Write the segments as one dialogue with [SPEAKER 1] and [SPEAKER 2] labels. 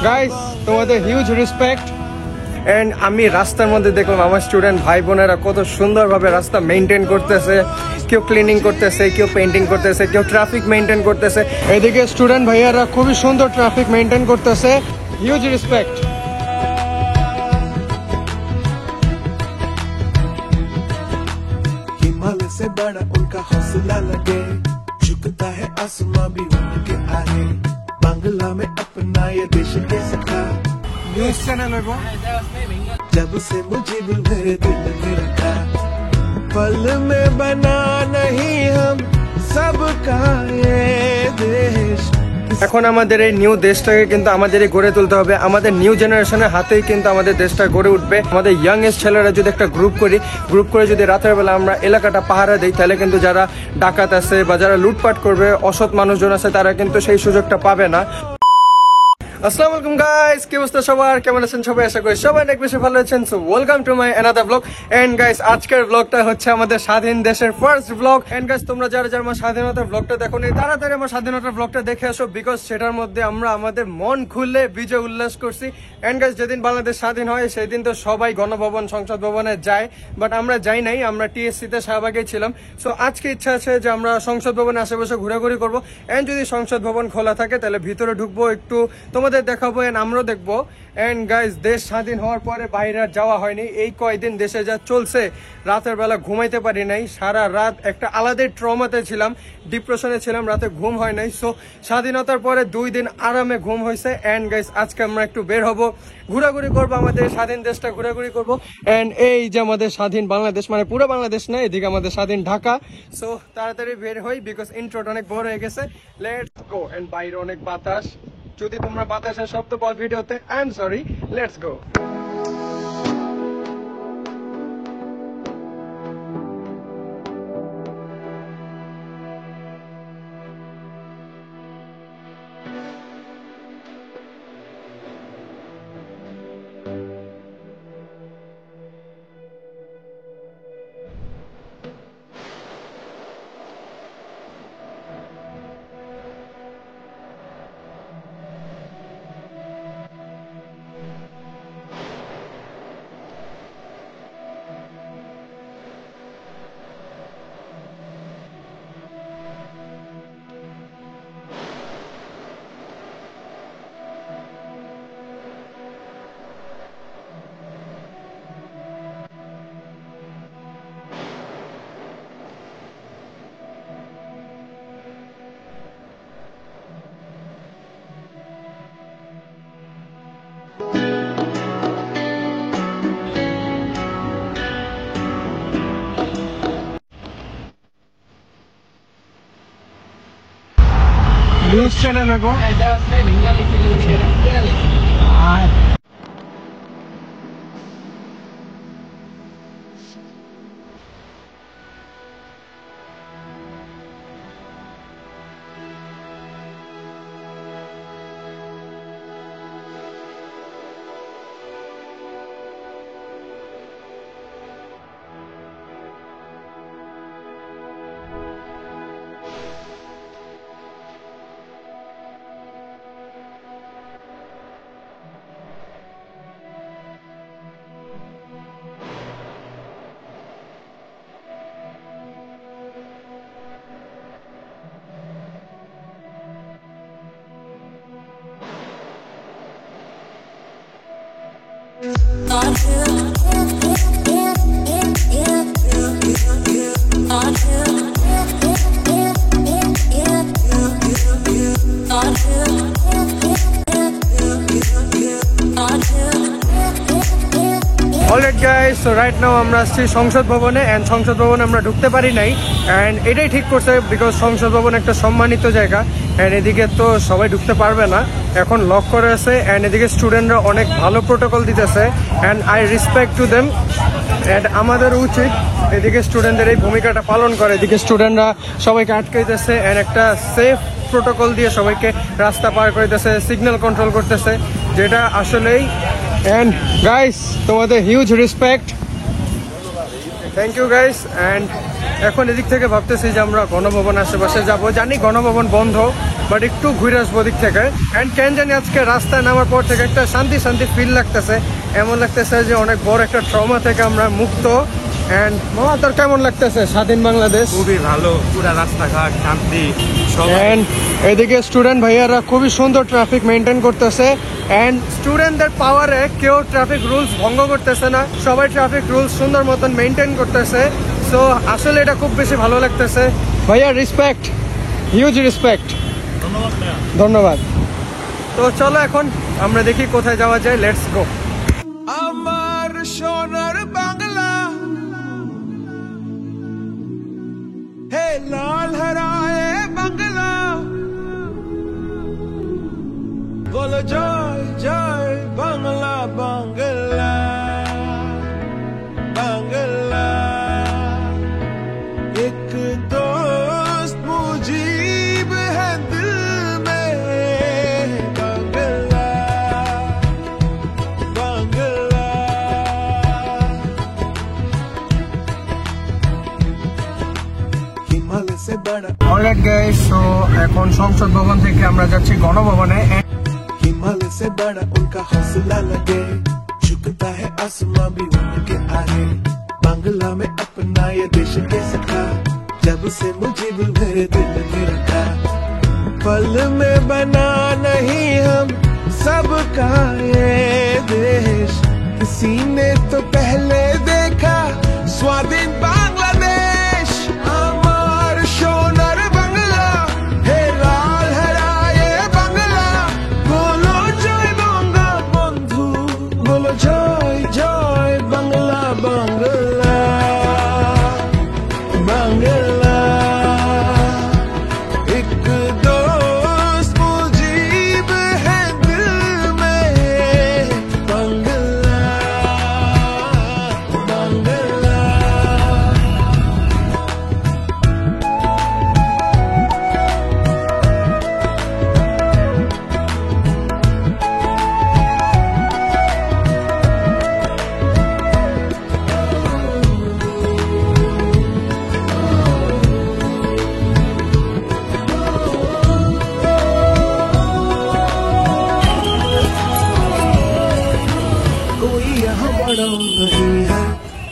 [SPEAKER 1] Guys তোমাদের huge respect. And আমি রাস্তার মধ্যে দেখলাম আমার স্টুডেন্ট ভাই বোনেরা কত সুন্দরভাবে রাস্তা মেনটেন করতেছে, কেউ ক্লিনিং করতেছে, কেউ পেন্টিং করতেছে, কেউ ট্রাফিক মেনটেন করতেছে। এদিকে স্টুডেন্ট ভাইয়ারা খুবই সুন্দর ট্রাফিক মেনটেন করতেছে। Huge respect.
[SPEAKER 2] हिमालय से बड़ा उनका हौसला लगे, झुकता है आसमां भी उनके आगे, बांग्ला में अपना ये देश के सखा।
[SPEAKER 1] न्यूज चैनल है वो।
[SPEAKER 2] जब से मुझे भी मेरे दिल में रखा, पल में बना नहीं हम सबका ये देश।
[SPEAKER 1] এখন আমাদের এই নিউ দেশটাকে কিন্তু আমাদেরই গড়ে তুলতে হবে। আমাদের নিউ জেনারেশনের হাতেই কিন্তু আমাদের দেশটা গড়ে উঠবে। আমাদের ইয়াংয়েস্ট ছেলেরা যদি একটা গ্রুপ করে যদি রাতের বেলা আমরা এলাকাটা পাহারা দিই, তাহলে কিন্তু যারা ডাকাত আছে বা যারা লুটপাট করবে, অসৎ মানুষজন আছে, তারা কিন্তু সেই সুযোগটা পাবে না। আসসালামু আলাইকুম গাইস, কি অবস্থা সবার, কেমন আছেন সবাই? আশা করি সবাই অনেক বেশি ভালো আছেন। So welcome to my another blog. And guys আজকের ব্লগটা হচ্ছে আমাদের স্বাধীন দেশের ফার্স্ট ব্লগ। এন্ড গাইস তোমরা যারা আমার স্বাধীনতার ব্লগটা দেখো নি, তাড়াতাড়ি আমার স্বাধীনতার ব্লগটা দেখে আসো, বিকজ সেটার মধ্যে আমরা আমাদের মন খুলে বিজয় উল্লাস করছি। এন্ড গাইস যেদিন বাংলাদেশ স্বাধীন হয় সেদিন তো সবাই গণভবন, সংসদ ভবনে যায়, বাট আমরা যাই নাই, আমরা টিএসসি তে শাহবাগে ছিলাম। সো আজকে ইচ্ছা আছে যে আমরা সংসদ ভবনে আশেপাশে ঘোরাঘুরি করবো। এন্ড যদি সংসদ ভবন খোলা থাকে তাহলে ভিতরে ঢুকবো, একটু তোমাদের দেখাবো, আমরাও দেখবো। এন্ড গাইস দেশ স্বাধীন হওয়ার পরে বাইরে যাওয়া হয়নি। এই কয়দিন দেশে যা চলছে, রাতের বেলা ঘুমাইতে পারি নাই, সারা রাত একটা আলাদাই ট্রমাতে ছিলাম, ডিপ্রেশনে ছিলাম, রাতে ঘুম হয় নাই। সো স্বাধীনতার পরে 2 দিন আরামে ঘুম হয়েছে। এন্ড গাইস আজকে আমরা একটু বের হবো, ঘোরাঘুরি করবো, আমাদের স্বাধীন দেশটা ঘোরাঘুরি করবো। এন্ড এই যে আমাদের স্বাধীন বাংলাদেশ, মানে পুরো বাংলাদেশ না, এদিকে আমাদের স্বাধীন ঢাকা। সো তাড়াতাড়ি বের হই, বিকজ ইন্ট্রোটা অনেক বড় হয়ে গেছে। Let's go. এন্ড বাইরে অনেক বাতাস, যদি তোমরা বাতাসের শব্দ পাও ভিডিওতে, I am sorry. Let's go. News channel है वो। Alright guys, so right now আমরা আসছি সংসদ ভবনে। এন্ড সংসদ ভবনে আমরা ঢুকতে পারি নাই, এন্ড এটাই ঠিক করছে, বিকজ সংসদ ভবন একটা সম্মানিত জায়গা। এন্ড এদিকে তো সবাই ঢুকতে পারবে না, এখন লক করে আছে। এন্ড এদিকে স্টুডেন্টরা অনেক ভালো প্রোটোকল দিতেছে, and I respect to them. And আমাদের উচিত এদিকে স্টুডেন্টদের এই ভূমিকাটা পালন করে। এদিকে স্টুডেন্টরা সবাইকে আটকাইতেছে, এন্ড একটা সেফ প্রোটোকল দিয়ে সবাইকে রাস্তা পার করতেছে, সিগন্যাল কন্ট্রোল করতেছে, যেটা আসলেই। এন্ড গাইস তোমাদের huge respect. Thank you guys. And এখন এদিক থেকে ভাবতেছি যে আমরা গণভবন আশেপাশে যাব, জানি গণভবন বন্ধ, বাট একটু ঘুরে আসবো ওদিক থেকে। অ্যান্ড কেন জানি আজকে রাস্তায় নামার পর থেকে একটা শান্তি শান্তি ফিল লাগতেছে, এমন লাগতেছে যে অনেক বড় একটা ট্রমা থেকে আমরা মুক্ত। অ্যান্ড মামা তোর কেমন লাগতেছে স্বাধীন বাংলাদেশ?
[SPEAKER 3] খুবই ভালো, পুরা রাস্তাঘাট শান্তি সব।
[SPEAKER 1] অ্যান্ড এদিকে স্টুডেন্ট ভাইয়ারা খুবই সুন্দর ট্রাফিক মেনটেন করতেছে। অ্যান্ড স্টুডেন্টদের পাওয়ারে কেউ ট্রাফিক রুলস ভঙ্গ করতেছে না, সবাই ট্রাফিক রুলস সুন্দর মতন মেনটেন করতেছে। সো আসলে এটা খুব বেশি ভালো লাগতেছে ভাইয়া, রেসপেক্ট, হিউজ রেসপেক্ট, ধন্যবাদ। তো চলো এখন আমরা দেখি কোথায় যাওয়া যায়, লেটস গো।
[SPEAKER 2] আমার সোনার বাংলা হে লাল হরায়ে বাংলা, বলো জয় জয় বাংলা বাংলা বাংলা। एक दोस्त मुजीब है दिल में बांग्ला बांग्ला। हिमालय से बड़ा
[SPEAKER 1] অলরাইট গাইস, সো এখন সংসদ ভবন থেকে আমরা যাচ্ছি গণভবনে।
[SPEAKER 2] हिमालय से बड़ा उनका हौसला लगे, झुकता है आसमां भी उनके आगे। बांग्ला में अपना ये देश के सखा, जब से मुझे मेरे दिल में रखा। पल में बना नहीं हम सबका ये देश, किसी ने तो पहले देखा स्वाधीन बांग्लादेश। আমার সোনার বাংলা হে লাল হরায়ে বাংলা, বলো জয় বাংলা বন্ধু, বলো জয় জয় বাংলা বাংলা বাংলা। एक दोस्त मुजीब है दिल में बांग्ला बांग्ला। कोई यहाँ बड़ा नहीं है,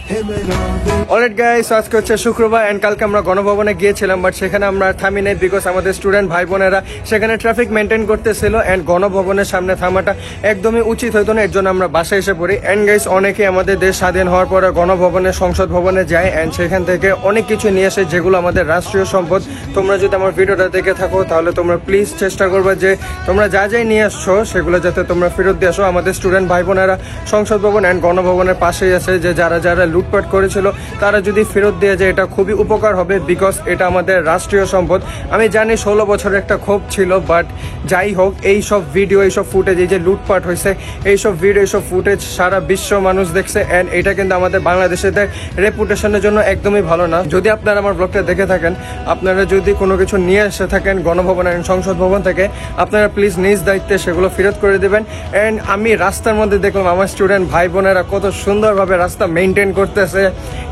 [SPEAKER 2] है मेरा दिल।
[SPEAKER 1] অলরাইট গাইস, আজকে হচ্ছে শুক্রবার এন্ড কালকে আমরা গণভবনে গিয়েছিলাম, বাট সেখানে আমরা থামি নাই বিকজ আমাদের স্টুডেন্ট ভাই বোনেরা সেখানে ট্রাফিক মেনটেন করতেছিল। এন্ড গণভবনের সামনে থামাটা একদমই উচিত হইতো না, এর জন্য আমরা বাসায় এসে পড়ি। এন্ড গাইস, অনেকে আমাদের দেশ স্বাধীন হওয়ার পরে গণভবনে সংসদ ভবনে যায় এন্ড সেখান থেকে অনেক কিছু নিয়ে আসে যেগুলো আমাদের রাষ্ট্রীয় সম্পদ। তোমরা যদি আমার ভিডিওটা দেখে থাকো তাহলে তোমরা প্লিজ চেষ্টা করবে যে তোমরা যা যাই নিয়ে আসছো সেগুলো যাতে তোমরা ফেরত দিয়ে আসো। আমাদের স্টুডেন্ট ভাই বোনেরা সংসদ ভবন এন্ড গণভবনের পাশেই আছে, যে যারা যারা লুটপাট করেছিল তারা যদি ফেরত দিয়ে যায় এটা খুবই উপকার হবে বিকজ এটা আমাদের রাষ্ট্রীয় সম্পদ। আমি জানি 16 বছরের একটা ক্ষোভ ছিল, বাট যাই হোক, এই সব ভিডিও, এইসব ফুটেজ, এই যে লুটপাট হয়েছে, এইসব ভিডিও, এইসব ফুটেজ সারা বিশ্ব মানুষ দেখছে এন্ড এটা কিন্তু আমাদের বাংলাদেশের রেপুটেশনের জন্য একদমই ভালো না। যদি আপনারা আমার ব্লগটা দেখে থাকেন, আপনারা যদি কোনো কিছু নিয়ে এসে থাকেন গণভবন এন্ড সংসদ ভবন থেকে, আপনারা প্লিজ নিজ দায়িত্বে সেগুলো ফেরত করে দেবেন। এন্ড আমি রাস্তার মধ্যে দেখলাম আমার স্টুডেন্ট ভাই বোনেরা কত সুন্দরভাবে রাস্তা মেনটেন করতেছে,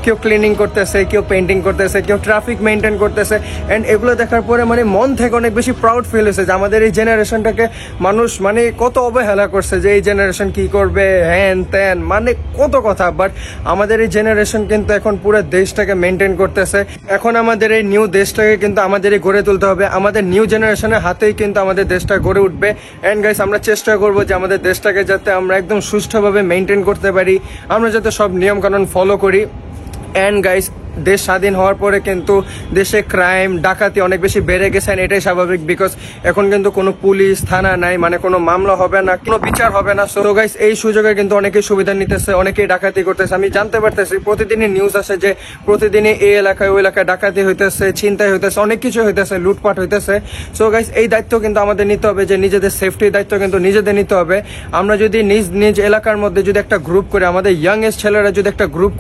[SPEAKER 1] কেউ ক্লিনিং করতেছে, কেউ পেন্টিং করতেছে, কেউ ট্রাফিক মেনটেন করতেছে। এন্ড এগুলো দেখার পরে মানে মন থেকে অনেক বেশি প্রাউড ফিল হয়েছে যে আমাদের এই জেনারেশনটাকে মানুষ মানে কত অবহেলা করছে, যে এই জেনারেশন কি করবে, হ্যান ত্যান, মানে কত কথা। বাট আমাদের এই জেনারেশন কিন্তু এখন পুরো দেশটাকে মেনটেন করতেছে। এখন আমাদের এই নিউ দেশটাকে কিন্তু আমাদেরই গড়ে তুলতে হবে, আমাদের নিউ জেনারেশনের হাতেই কিন্তু আমাদের দেশটা গড়ে উঠবে। এন্ড গাইস, আমরা চেষ্টা করবো যে আমাদের দেশটাকে যাতে আমরা একদম সুষ্ঠুভাবে মেনটেন করতে পারি, আমরা যাতে সব নিয়ম কানুন ফলো করি। এন্ড গাইস, দেশ স্বাধীন হওয়ার পরে কিন্তু দেশে ক্রাইম ডাকাতি অনেক বেশি বেড়ে গেছে, এটাই স্বাভাবিক বিকজ এখন কিন্তু কোনো পুলিশ থানা নাই, মানে কোনো মামলা হবে না, কোনো বিচার হবে না। সো গাইস, এই সুযোগে কিন্তু অনেকেই সুবিধা নিতেছে, অনেকেই ডাকাতি করতেছে। আমি জানতে পারতেছি প্রতিদিনই নিউজ আসে যে প্রতিদিনই এই এলাকায় ওই এলাকায় ডাকাতি হইতেছে, ছিনতাই হইতেছে, অনেক কিছু হইতেছে, লুটপাট হইতেছে। সো গাইস, এই দায়িত্ব কিন্তু আমাদের নিতে হবে, যে নিজেদের সেফটির দায়িত্ব কিন্তু নিজেদের নিতে হবে। আমরা যদি নিজ নিজ এলাকার মধ্যে যদি একটা গ্রুপ করি, আমাদের ইয়াং এজ ছেলেরা যদি একটা গ্রুপ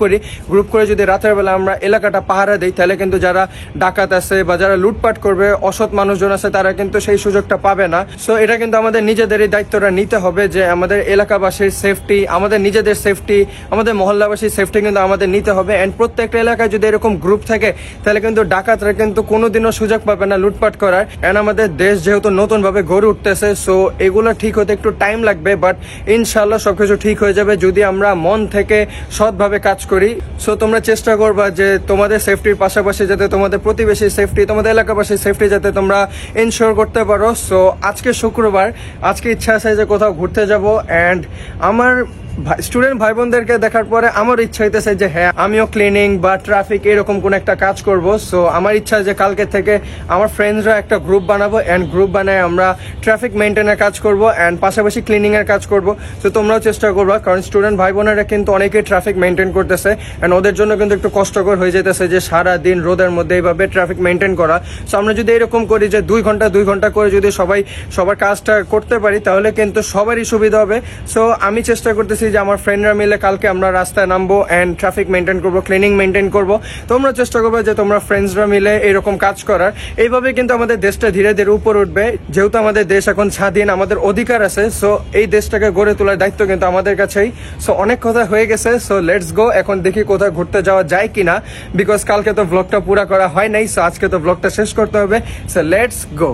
[SPEAKER 1] করে যদি রাতের বেলা আমরা এলাকাটা পাহারা দেই তাহলে কিন্তু যারা ডাকাত আছে বা যারা লুটপাট করবে, অসৎ মানুষজন আছে, তারা কিন্তু সেই সুযোগটা পাবে না। সো এটা কিন্তু আমাদের নিজেদেরই দায়িত্বটা নিতে হবে যে আমাদের এলাকাবাসীর সেফটি, আমাদের নিজেদের সেফটি, আমাদের মহল্লাবাসীর সেফটি কিন্তু আমাদের নিতে হবে। অ্যান্ড প্রত্যেকটা এলাকায় যদি এরকম গ্রুপ থাকে তাহলে কিন্তু ডাকাতরা কিন্তু কোনোদিনও সুযোগ পাবে না লুটপাট করার। অ্যান্ড আমাদের দেশ যেহেতু নতুন ভাবে গড়ে উঠতেছে, সো এগুলো ঠিক হতে একটু টাইম লাগবে, বাট ইনশাল্লাহ সবকিছু ঠিক হয়ে যাবে যদি আমরা মন থেকে সৎভাবে কাজ করি। সো তোমরা চেষ্টা করবা যে তোমাদের সেফটির পাশাপাশি যাতে তোমাদের প্রতিবেশীর সেফটি, তোমাদের এলাকাবাসীর সেফটি যাতে তোমরা ইনশিওর করতে পারো। সো আজকে শুক্রবার, আজকে ইচ্ছা আছে যে কোথাও ঘুরতে যাব। অ্যান্ড আমার স্টুডেন্ট ভাই বোনদেরকে দেখার পরে আমার ইচ্ছা হইতেছে যে হ্যাঁ আমিও ক্লিনিং বা ট্রাফিক এরকম কোন একটা কাজ করব। সো আমার ইচ্ছা যে কালকে থেকে আমার ফ্রেন্ডসরা একটা গ্রুপ বানাবো, অ্যান্ড গ্রুপ বানায় আমরা ট্রাফিক মেনটেনের কাজ করব অ্যান্ড পাশাপাশি ক্লিনিং এর কাজ করব। সো তোমরাও চেষ্টা করবা, কারণ স্টুডেন্ট ভাই বোনেরা কিন্তু অনেকেই ট্রাফিক মেনটেন করতেছে অ্যান্ড ওদের জন্য কিন্তু একটু কষ্টকর হয়ে যেতেছে যে সারা দিন রোদের মধ্যে এইভাবে ট্রাফিক মেনটেন করা। সো আমরা যদি এরকম করি যে 2 ঘন্টা করে যদি সবার কাজটা করতে পারি তাহলে কিন্তু সবারই সুবিধা হবে। সো আমি চেষ্টা করতেছি যে আমার ফ্রেন্ডরা মিলে কালকে আমরা রাস্তায় নামবো অ্যান্ড ট্রাফিক মেনটেন করবো, ক্লিনিং মেনটেন করবো। তোমরা চেষ্টা করবে যে তোমরা ফ্রেন্ডসরা মিলে এরকম কাজ করার। এইভাবে কিন্তু আমাদের দেশটা ধীরে ধীরে উপর উঠবে, যেহেতু আমাদের দেশ এখন স্বাধীন, আমাদের অধিকার আছে। সো এই দেশটাকে গড়ে তোলার দায়িত্ব কিন্তু আমাদের কাছেই। সো অনেক কথা হয়ে গেছে, সো লেটস গো। এখন দেখি কোথাও ঘুরতে যাওয়া যায় কিনা, বিকজ কালকে তো ব্লগটা পুরা করা হয় নাই। সো আজকে তো ব্লগটা শেষ করতে হবে। So let's go.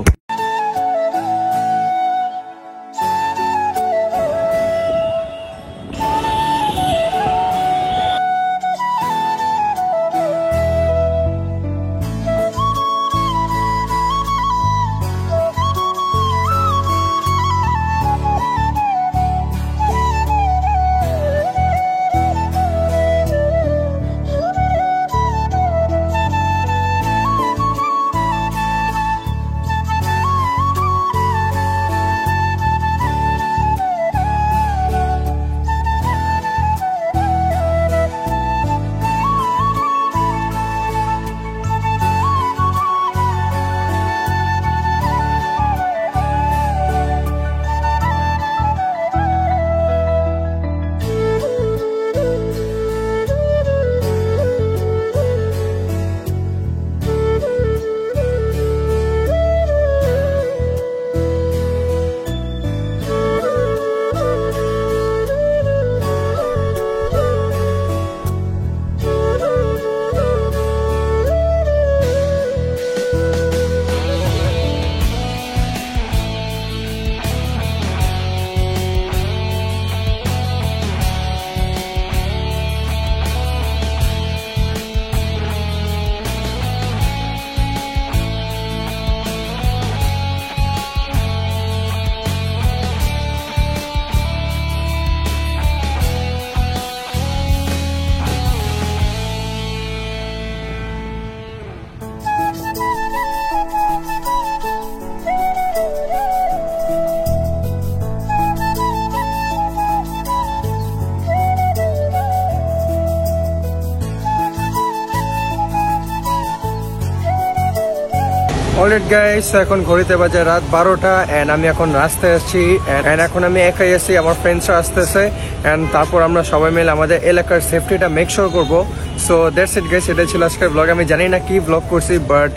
[SPEAKER 1] Alright guys, এখন ঘড়িতে বাজে রাত 12টা এন্ড আমি এখন রাস্তায় আসছি এন্ড এখন আমি একাই আছি, আমার ফ্রেন্ডসরা আসতেছে এন্ড তারপর আমরা সবাই মিলে আমাদের এলাকার সেফটিটা মেক শিওর করবো। সো দ্যাটস ইট গাইস, এটা ছিল আজকের ব্লগ। আমি জানি না কি ব্লগ করছি, বাট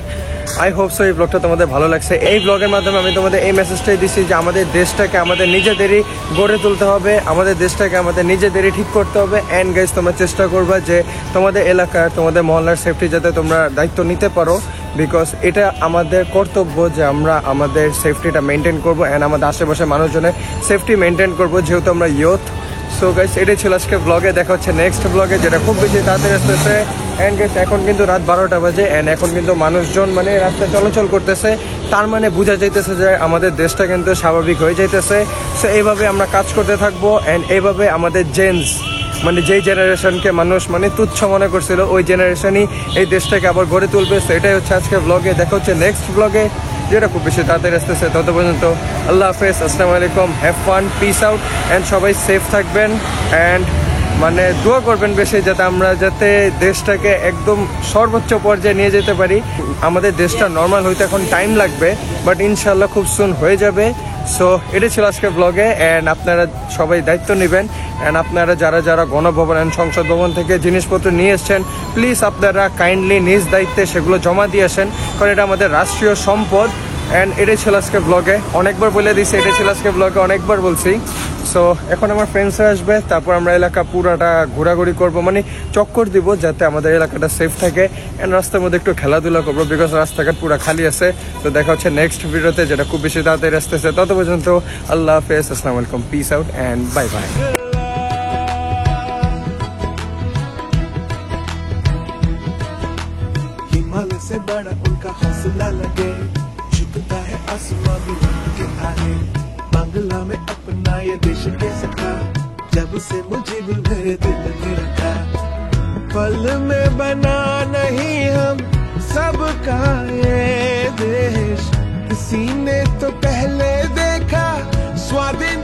[SPEAKER 1] আই হোপ সো এই ব্লগটা তোমাদের ভালো লাগছে। এই ব্লগের মাধ্যমে আমি তোমাদের এই মেসেজটাই দিচ্ছি যে আমাদের দেশটাকে আমাদের নিজেদেরই গড়ে তুলতে হবে, আমাদের দেশটাকে আমাদের নিজেদেরই ঠিক করতে হবে। অ্যান্ড গাইস, তোমরা চেষ্টা করবা যে তোমাদের এলাকার, তোমাদের মহল্লার সেফটি যাতে তোমরা দায়িত্ব নিতে পারো, বিকজ এটা আমাদের কর্তব্য যে আমরা আমাদের সেফটিটা মেনটেন করবো অ্যান্ড আমাদের আশেপাশে মানুষজনের সেফটি মেনটেন করবো, যেহেতু আমরা ইয়ুথ। সো গাইস, এটাই ছিল আজকে ব্লগে। দেখা হচ্ছে নেক্সট ব্লগে, যেটা খুব বেশি তাড়াতাড়ি আসতেছে। অ্যান্ড গাইস, এখন কিন্তু রাত 12টা বাজে অ্যান্ড এখন কিন্তু মানুষজন মানে রাস্তায় চলাচল করতেছে, তার মানে বোঝা যাইতেছে যে আমাদের দেশটা কিন্তু স্বাভাবিক হয়ে যাইতেছে। সো এইভাবে আমরা কাজ করতে থাকবো অ্যান্ড এইভাবে আমাদের জেন্টস মানে যেই জেনারেশনকে মানুষ মানে তুচ্ছ মনে করছিল, ওই জেনারেশনই এই দেশটাকে আবার গড়ে তুলবে। সো এটাই হচ্ছে আজকে ব্লগে। দেখা হচ্ছে নেক্সট ব্লগে, যেটা খুব বেশি তাড়াতাড়ি আসতেছে। তত পর্যন্ত আল্লাহ হাফেজ, আসসালামু আলাইকুম, have fun, piece out and সবাই সেফ থাকবেন অ্যান্ড মানে দোয়া করবেন বেশি, যাতে আমরা যাতে দেশটাকে একদম সর্বোচ্চ পর্যায়ে নিয়ে যেতে পারি। আমাদের দেশটা নর্মাল হইতে এখন টাইম লাগবে, বাট ইনশাল্লাহ খুব সুন হয়ে যাবে। সো এটা ছিল আজকের ব্লগে, অ্যান্ড আপনারা সবাই দায়িত্ব নেবেন, অ্যান্ড আপনারা যারা যারা গণভবন অ্যান্ড সংসদ ভবন থেকে জিনিসপত্র নিয়ে এসছেন, প্লিজ আপনারা কাইন্ডলি নিজ দায়িত্বে সেগুলো জমা দিয়ে আসেন, কারণ এটা আমাদের রাষ্ট্রীয় সম্পদ। অ্যান্ড এটাই ছিল আজকে ব্লগে, অনেকবার বলে দিয়েছি, এটাই ছিল আজকে ব্লগে, অনেকবার বলছি। সো এখন আমার ফ্রেন্ডসরা আসবে, তারপর আমরা এলাকা পুরাটা ঘোরাঘুরি করবো, মানে চক্কর দিব যাতে আমাদের এলাকাটা সেফ থাকে, অ্যান্ড রাস্তার মধ্যে একটু খেলাধুলা করবো, বিকজ রাস্তাঘাট পুরো খালি আছে। তো দেখা হচ্ছে নেক্সট ভিডিওতে, যেটা খুব বেশি তাড়াতাড়ি আসতেছে। তত পর্যন্ত আল্লাহ হাফেজ, আসসালামু আলাইকুম, piece out and bye bye.
[SPEAKER 2] Himalaya से बड़ा उनका हौसला लगे, झुकता है आसमां भी उनके आगे। बांग्ला में अपना ये देश के सखा, जब से मुझे मेरे दिल में रखा। पल में बना नहीं हम सबका ये देश, किसी ने तो पहले देखा स्वाधीन